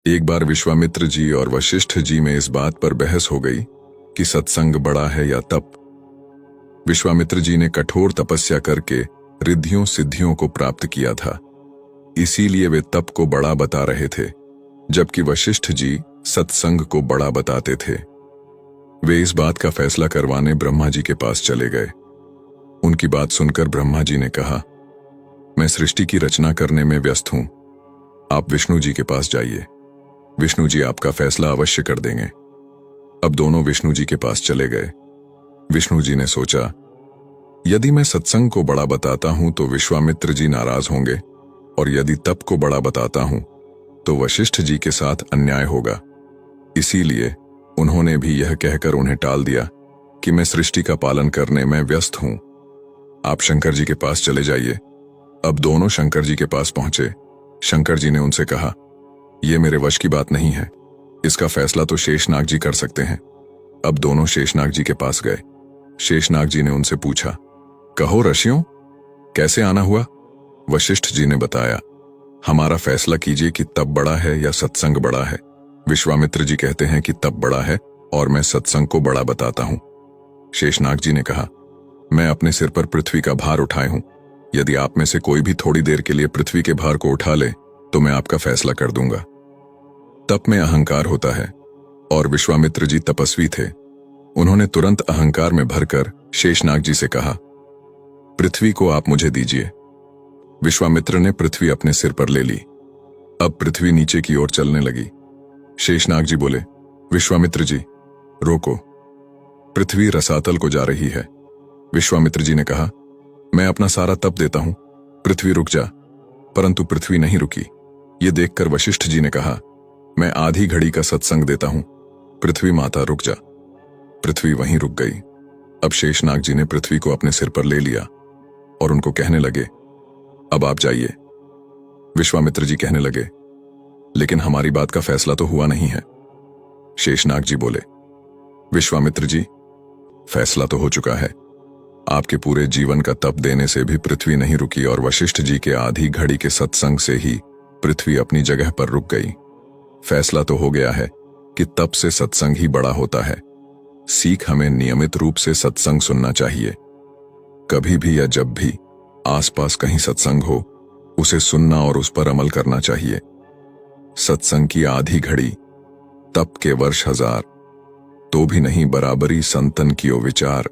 एक बार विश्वामित्र जी और वशिष्ठ जी में इस बात पर बहस हो गई कि सत्संग बड़ा है या तप। विश्वामित्र जी ने कठोर तपस्या करके रिद्धियों सिद्धियों को प्राप्त किया था, इसीलिए वे तप को बड़ा बता रहे थे, जबकि वशिष्ठ जी सत्संग को बड़ा बताते थे। वे इस बात का फैसला करवाने ब्रह्मा जी के पास चले गए। उनकी बात सुनकर ब्रह्मा जी ने कहा, मैं सृष्टि की रचना करने में व्यस्त हूं, आप विष्णु जी के पास जाइए, विष्णु जी आपका फैसला अवश्य कर देंगे। अब दोनों विष्णु जी के पास चले गए। विष्णु जी ने सोचा, यदि मैं सत्संग को बड़ा बताता हूं तो विश्वामित्र जी नाराज होंगे, और यदि तप को बड़ा बताता हूं तो वशिष्ठ जी के साथ अन्याय होगा। इसीलिए उन्होंने भी यह कहकर उन्हें टाल दिया कि मैं सृष्टि का पालन करने में व्यस्त हूं, आप शंकर जी के पास चले जाइए। अब दोनों शंकर जी के पास पहुंचे। शंकर जी ने उनसे कहा, यह मेरे वश की बात नहीं है, इसका फैसला तो शेषनाग जी कर सकते हैं। अब दोनों शेषनाग जी के पास गए। शेषनाग जी ने उनसे पूछा, कहो ऋषियों, कैसे आना हुआ? वशिष्ठ जी ने बताया, हमारा फैसला कीजिए कि तप बड़ा है या सत्संग बड़ा है। विश्वामित्र जी कहते हैं कि तप बड़ा है और मैं सत्संग को बड़ा बताता हूं। शेषनाग जी ने कहा, मैं अपने सिर पर पृथ्वी का भार उठाए हूं, यदि आप में से कोई भी थोड़ी देर के लिए पृथ्वी के भार को उठा ले तो मैं आपका फैसला कर दूंगा। तप में अहंकार होता है और विश्वामित्र जी तपस्वी थे। उन्होंने तुरंत अहंकार में भरकर शेषनाग जी से कहा, पृथ्वी को आप मुझे दीजिए। विश्वामित्र ने पृथ्वी अपने सिर पर ले ली। अब पृथ्वी नीचे की ओर चलने लगी। शेषनाग जी बोले, विश्वामित्र जी रोको, पृथ्वी रसातल को जा रही है। विश्वामित्र जी ने कहा, मैं अपना सारा तप देता हूं, पृथ्वी रुक जा। परंतु पृथ्वी नहीं रुकी। ये देखकर वशिष्ठ जी ने कहा, मैं आधी घड़ी का सत्संग देता हूं, पृथ्वी माता रुक जा। पृथ्वी वहीं रुक गई। अब शेषनाग जी ने पृथ्वी को अपने सिर पर ले लिया और उनको कहने लगे, अब आप जाइए। विश्वामित्र जी कहने लगे, लेकिन हमारी बात का फैसला तो हुआ नहीं है। शेषनाग जी बोले, विश्वामित्र जी, फैसला तो हो चुका है। आपके पूरे जीवन का तप देने से भी पृथ्वी नहीं रुकी और वशिष्ठ जी के आधी घड़ी के सत्संग से ही पृथ्वी अपनी जगह पर रुक गई। फैसला तो हो गया है कि तप से सत्संग ही बड़ा होता है। सीख हमें नियमित रूप से सत्संग सुनना चाहिए। कभी भी या जब भी आसपास कहीं सत्संग हो, उसे सुनना और उस पर अमल करना चाहिए। सत्संग की आधी घड़ी, तप के वर्ष हजार, तो भी नहीं बराबरी संतन कियो विचार।